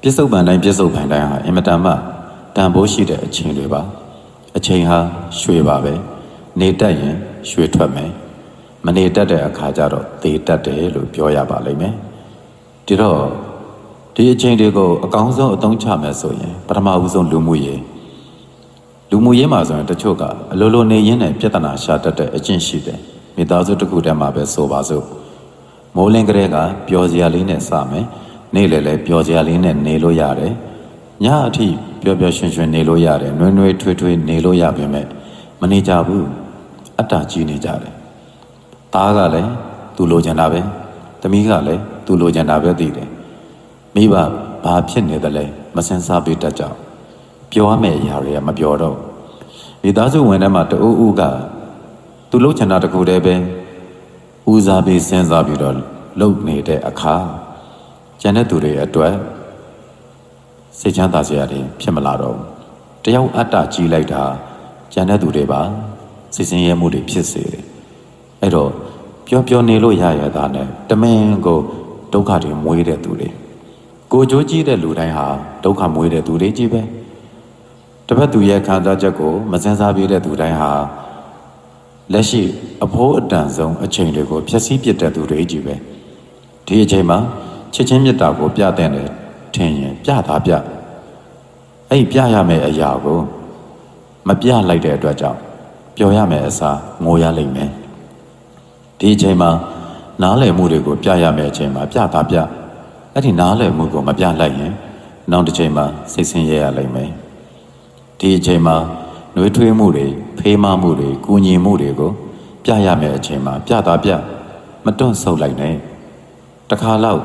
ပြစ္ဆုတ်ပန်တိုင်းဟာအင်မတန်မှတန်ဖိုးရှိတဲ့အချိန်တွေပါအချိန်ဟာရွှေပါပဲနေတတ်ရင်ရွှေထွက်မယ်မနေတတ်တဲ့အခါကျတော့သေတတ်တယ်လို့ပြောရပါလိမ့်မယ်ဒီတော့ဒီအချိန်တွေကိုအကောင်းဆုံးအသုံးချမယ်ဆိုရင်ပထမဦးဆုံးလူမှုရေးမှာဆိုရင်တချို့ကအလိုလိုနေရင်းနဲ့ပြဿနာရှာတတ်တဲ့အကျင့်ရှိတယ်မိသားစုတစ်ခုတည်းမှာပဲဆိုပါစို့မိုးလင်းကလေးကပျော်စရာလေးနဲ့စမယ်နေ့လေလည်းပျော်စရာလေးနဲ့နေလို့ရတယ်ညအထိပျော်ပျော်ရွှင်ရွှင်နေလို့ရတယ်နှွေးနှွေးထွေးထွေးနေလို့ရပေမဲ့မနေကြဘူးအတ္တကြီးနေကြတယ်သားကလည်းသူလိုချင်တာပဲသမီးကလည်းသူလိုချင်တာပဲသိတယ်မိဘဘာဖြစ်နေတယ်လဲမစင်စားပေးတတ်ကြပြောရမယ့်အရာတွေကမပြောတော့မိသားစုဝင်ထဲမှာတအိုးဦးကသူလှုပ်ချင်တာတခုတည်းပဲဦးစားပေးစဉ်းစားပြီးတော့လှုပ်နေတဲ့အခါကျန်တဲ့သူတွေအတွက်စိတ်ချမ်းသာစရာတွေဖြစ်မလာတော့တယောက်အတ္တကြီးလိုက်တာကျန်တဲ့သူတွေပါစိတ်ဆင်းရဲမှုတွေဖြစ်စေတယ်အဲ့တော့ပျော်နေလို့ရရတာနဲ့တမင်ကိုဒုက္ခတွေမွေးတဲ့သူတွေကိုကြိုးကြီးတဲ့လူတိုင်းဟာဒုက္ခမွေးတဲ့သူတွေကြီးပဲတစ်ဖက်သူရဲ့ခံစားချက်ကိုမစင်စားပြတဲ့သူတိုင်းဟာလက်ရှိအဖိုးအတန်ဆုံးအချိန်တွေကိုဖျက်ဆီးပစ်တဲ့သူတွေကြီးပဲဒီအချိန်မှာချစ်ချင်းမေတ္တာကိုပြတဲ့တယ်ထင်ရင်ပြတာပြအဲ့ပြရမယ့်အရာကိုမပြလိုက်တဲ့အတွက်ကြောင့်ပျော်ရမယ့်အစားငိုရလိမ့်မယ်ဒီအချိန်မှာနားလည်မှုတွေကိုပြရမယ့်အချိန်မှာပြတာပြအဲ့ဒီနားလည်မှုကိုမပြလိုက်ရင်နောက်တစ်ချိန်မှာစိတ်ဆင်းရဲရလိမ့်မယ်ဒီအချိန်မှာနှွေးထွေးမှုတွေဖေးမမှုတွေကူညီမှုတွေကိုပြရမယ့်အချိန်မှာပြတာပြမတွန့်ဆုတ်လိုက်နဲ့တခါလောက်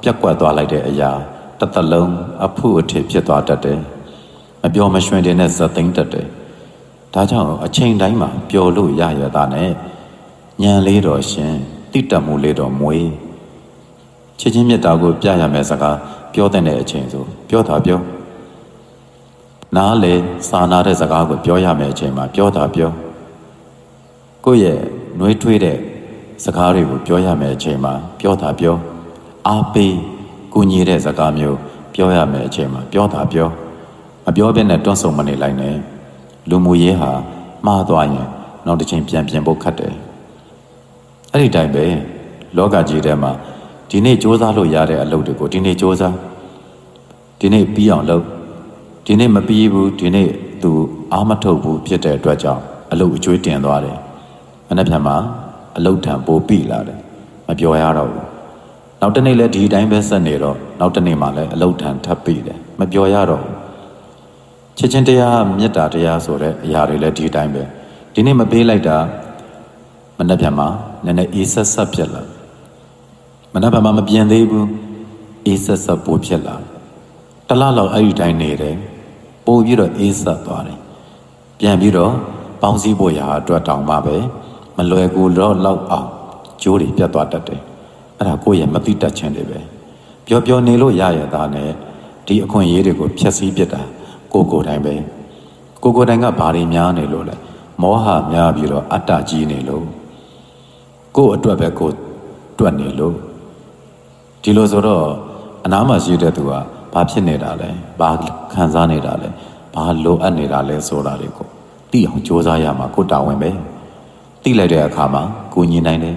ပြက်ကွက်သွားလိုက်တဲ့အရာတစ်သက်လုံးအဖုအထစ်ဖြစ်သွားတတ်တယ်မပျော်မရွှင်တဲ့ဇက်သိမ်းတတ်တယ်ဒါကြောင့်အချိန်တိုင်းမှာပျော်လို့ရရတာနဲ့ညံလေးတော်ရှင်တိတ္တမှုလေးတော်မွေးချစ်ချင်းမေတ္တာကိုပြရမယ့်စကားပြောတဲ့အချိန်ဆိုပြောတာပြောနားလေစာနာတဲ့စကားကိုပြောရမယ့်အချိန်မှာပြောတာပြောကိုယ့်ရဲ့နှွေးထွေးတဲ့စကားတွေကိုပြောရမယ့်အချိန်မှာပြောတာပြောအားပေးကူညီတဲ့စကားမျိုးပြောရမယ့်အချိန်မှာပြောတာပြောမပြောဘဲနဲ့တွန့်ဆုံမနေလိုက်နဲ့လူမှုရေးဟာမှားသွားရင်နောက်တစ်ချိန်ပြန်ပြင်ဖို့ခက်တယ်အဲ့ဒီတိုင်းပဲလောကကြီးထဲမှာဒီနေ့စ조사လို့ရတဲ့အလုပ်တွေကိုဒီနေ့စ조사ဒီနေ့ပြီးအောင်လုပ်ဒီနေ့မပြီးဘူးဒီနေ့သူအားမထုတ်ဘူးဖြစ်တဲ့အတွက်ကြောင့်အလုပ်အကျွေးတင်သွားတယ်မနေ့ပြန်မှာအလုပ်ထံပိုပြီးလာတယ်မပြောရတော့ဘူးနောက်တနေ့လည်းဒီတိုင်းပဲဆက်နေတော့နောက်တနေ့မှလည်းအလုပ်ထံထပ်ပြီးတယ်မပြောရတော့ဘူးချစ်ချင်းတရားမေတ္တာတရားဆိုတဲ့အရာတွေလည်းဒီတိုင်းပဲဒီနေ့မပေးလိုက်တာမနေ့ပြန်မှာနည်းနည်းအေးဆက်ဆက်ဖြစ်လာမနေ့ပြန်မှာမပြင်သေးဘူးအေးဆက်ဆက်ပိုဖြစ်လာတလားလောက်အဲ့ဒီတိုင်းနေတယ်ပို့ပြီးတော့အေးဆက်သွားတယ်ပြန်ပြီးတော့ပေါင်းစည်းဖို့ရာအတွက်တောင်းမှပဲမလွယ်ကူတော့လောက်အောင်ကြိုးတွေပြတ်သွားတတ်တယ်အဲ့ဒါကိုယ့်ရဲ့မသိတတ်ခြင်းတွေပဲပျော်နေလို့ရရတာနဲ့ဒီအခွင့်အရေးတွေကိုဖျက်ဆီးပစ်တာကိုယ်တိုင်ပဲကိုယ်တိုင်ကဘာတွေများနေလို့လဲမောဟများပြီးတော့အတ္တကြီးနေလို့ကိုယ့်အတွက်ပဲကိုယ်တွက်နေလို့ဒီလိုဆိုတော့အနားမှာရှိတဲ့သူကဘာဖြစ်နေတာလဲဘာခံစားနေတာလဲဘာလိုအပ်နေတာလဲဆိုတာတွေကိုသိအောင်စ조사ရမှာကိုယ်တာဝန်ပဲသိလိုက်တဲ့အခါမှာကိုညီနိုင်တယ်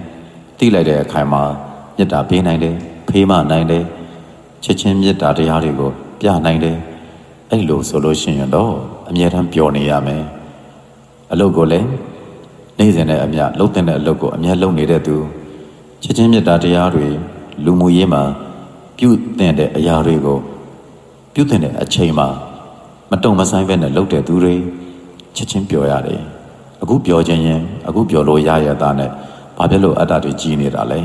သိလိုက်တဲ့အခါမှာမေတ္တာပေးနိုင်တယ်ဖေးမနိုင်တယ်ချစ်ချင်းမေတ္တာတရားတွေကိုပြနိုင်တယ်အဲ့လိုဆိုလို့ရှိရင်တော့အမြဲတမ်းပျော်နေရမယ်အလုပ်ကိုလည်းနေ့စဉ်နဲ့အမျှလှုပ်တဲ့အလုပ်ကိုအမြဲလုပ်နေတဲ့သူချစ်ချင်းမေတ္တာတရားတွေလူမှုရေးမှာပြုတင်တဲ့အရာတွေကိုပြုတင်တဲ့အချိန်မှာမတုံမဆိုင်ပဲနဲ့လှုပ်တဲ့သူတွေချစ်ချင်းပျော်ရတယ်အခုပျော်ခြင်းရင်အခုပျော်လို့ရရတာနဲ့ဘာဖြစ်လို့အတ္တတွေကြီးနေတာလဲ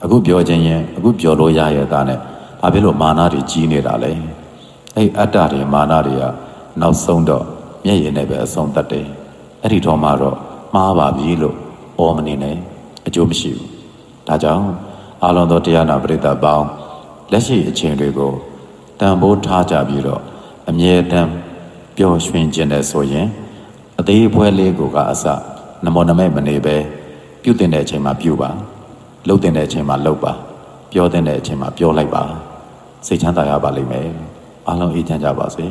အခုပျော်ခြင်းရင်အခုပျော်လို့ရရတာနဲ့ဘာဖြစ်လို့မာနတွေကြီးနေတာလဲအဲ့အတ္တတွေမာနတွေကနောက်ဆုံးတော့မျက်ရည်နဲ့ပဲအဆုံးသတ်တယ်အဲ့ဒီတော့မှတော့မှားပါပြီလို့အော်မနေနဲ့အကျိုးမရှိဘူးဒါကြောင့်အာလုံးသောတရားနာပရိသတ်ပေါင်းလက်ရှိအချိန်တွေကိုတန်ဖိုးထားကြပြီးတော့အမြဲတမ်းပျော်ရွှင်ခြင်းနဲ့ဆိုရင်အသေးအဖွဲလေးကိုကအစနမောနမဲ့မနေပဲပြုတ်တဲ့အချိန်မှာပြုပါလှုပ်တဲ့အချိန်မှာလှုပ်ပါပြောတဲ့အချိန်မှာပြောလိုက်ပါ စိတ်ချမ်းသာရပါလိမ့်မယ်အားလုံးအေးချမ်းကြပါစေ